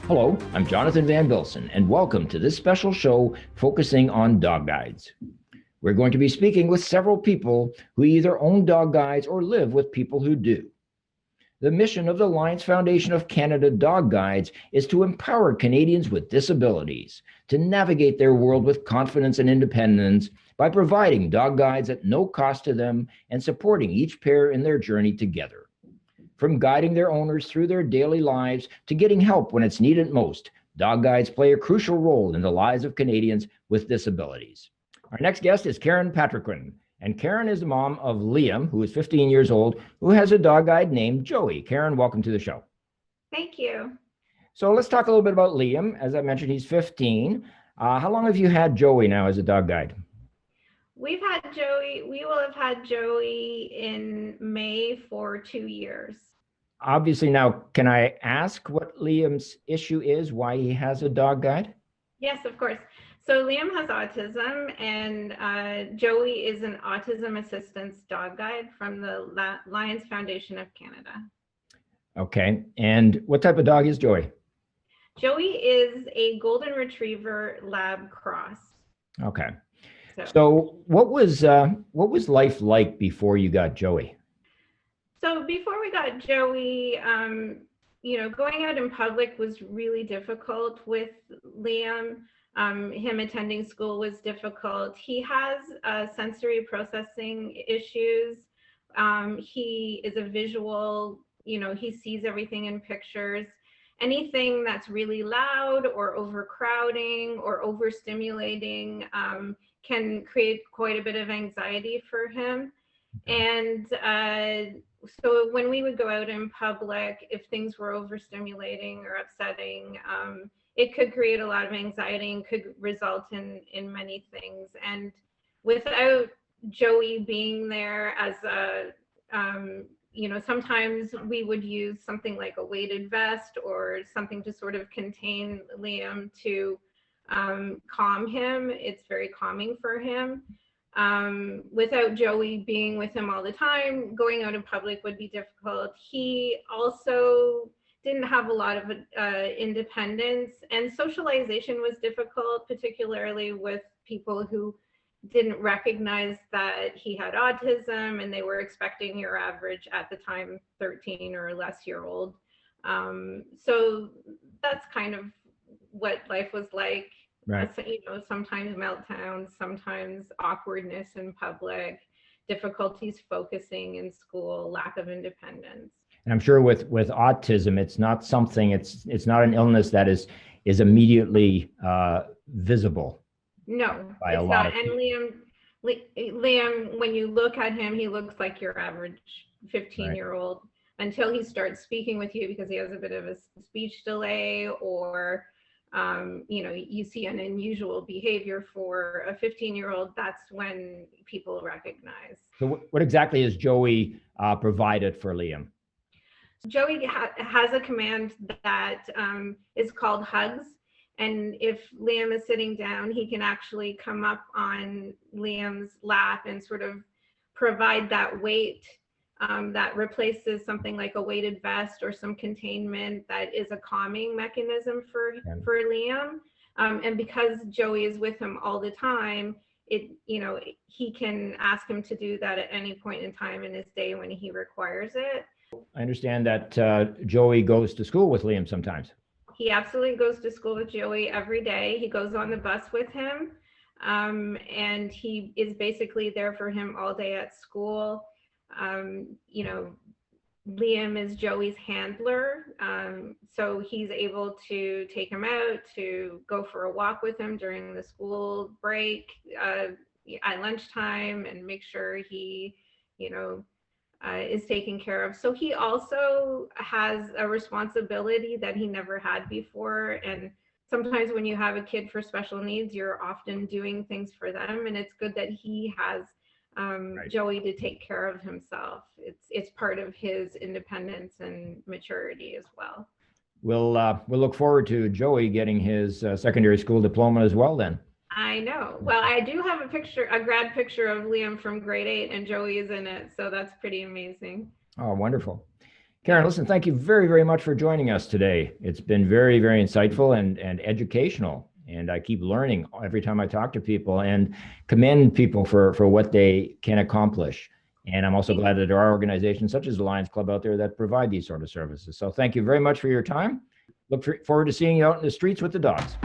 Hello, I'm Jonathan Van Bilson, and welcome to this special show focusing on dog guides. We're going to be speaking with several people who either own dog guides or live with people who do. The mission of the Alliance Foundation of Canada Dog Guides is to empower Canadians with disabilities to navigate their world with confidence and independence by providing dog guides at no cost to them and supporting each pair in their journey together. From guiding their owners through their daily lives to getting help when it's needed most, dog guides play a crucial role in the lives of Canadians with disabilities. Our next guest is Karen Patriquin, and Karen is the mom of Liam, who is 15 years old, who has a dog guide named Joey. Karen, welcome to the show. Thank you. So let's talk a little bit about Liam. As I mentioned, he's 15. How long have you had Joey now as a dog guide? We will have had Joey in May for 2 years. Obviously, now, can I ask what Liam's issue is, why he has a dog guide? Yes, of course. So Liam has autism, and Joey is an autism assistance dog guide from the Alliance Foundation of Canada. Okay. And what type of dog is Joey? Joey is a golden retriever lab cross. Okay. So what was life like before you got Joey? So before we got Joey, going out in public was really difficult with Liam. Him attending school was difficult. He has sensory processing issues. He is a visual, he sees everything in pictures. Anything that's really loud or overcrowding or overstimulating can create quite a bit of anxiety for him. And so when we would go out in public, if things were overstimulating or upsetting, it could create a lot of anxiety and could result in many things. And without Joey being there as a, sometimes we would use something like a weighted vest or something to sort of contain Liam to calm him. It's very calming for him. Without Joey being with him all the time, going out in public would be difficult. He also didn't have a lot of independence, and socialization was difficult, particularly with people who didn't recognize that he had autism and they were expecting your average, at the time, 13 or less year old. So that's kind of what life was like. Right. Sometimes meltdowns, sometimes awkwardness in public, difficulties focusing in school, lack of independence. And I'm sure with autism, it's not something, it's not an illness that is immediately visible. No, it's not. And Liam, when you look at him, he looks like your average 15-year-old until he starts speaking with you, because he has a bit of a speech delay, or you see an unusual behavior for a 15-year-old. That's when people recognize. So what exactly is Joey provided for Liam? Joey has a command that is called hugs. And if Liam is sitting down, he can actually come up on Liam's lap and sort of provide that weight that replaces something like a weighted vest or some containment that is a calming mechanism for Liam. And because Joey is with him all the time, he can ask him to do that at any point in time in his day when he requires it. I understand that Joey goes to school with Liam sometimes. He absolutely goes to school with Joey every day. He goes on the bus with him, and he is basically there for him all day at school. Liam is Joey's handler, so he's able to take him out, to go for a walk with him during the school break, at lunchtime, and make sure he, is taken care of. So he also has a responsibility that he never had before. And sometimes when you have a kid for special needs, you're often doing things for them. And it's good that he has Joey to take care of himself. It's part of his independence and maturity as well. We'll look forward to Joey getting his secondary school diploma as well then. I know. Well, I do have a grad picture of Liam from grade 8, and Joey is in it. So that's pretty amazing. Oh, wonderful. Karen, listen, thank you very, very much for joining us today. It's been very, very insightful and educational. And I keep learning every time I talk to people and commend people for what they can accomplish. And I'm also glad that there are organizations such as the Lions Club out there that provide these sort of services. So thank you very much for your time. Look forward to seeing you out in the streets with the dogs.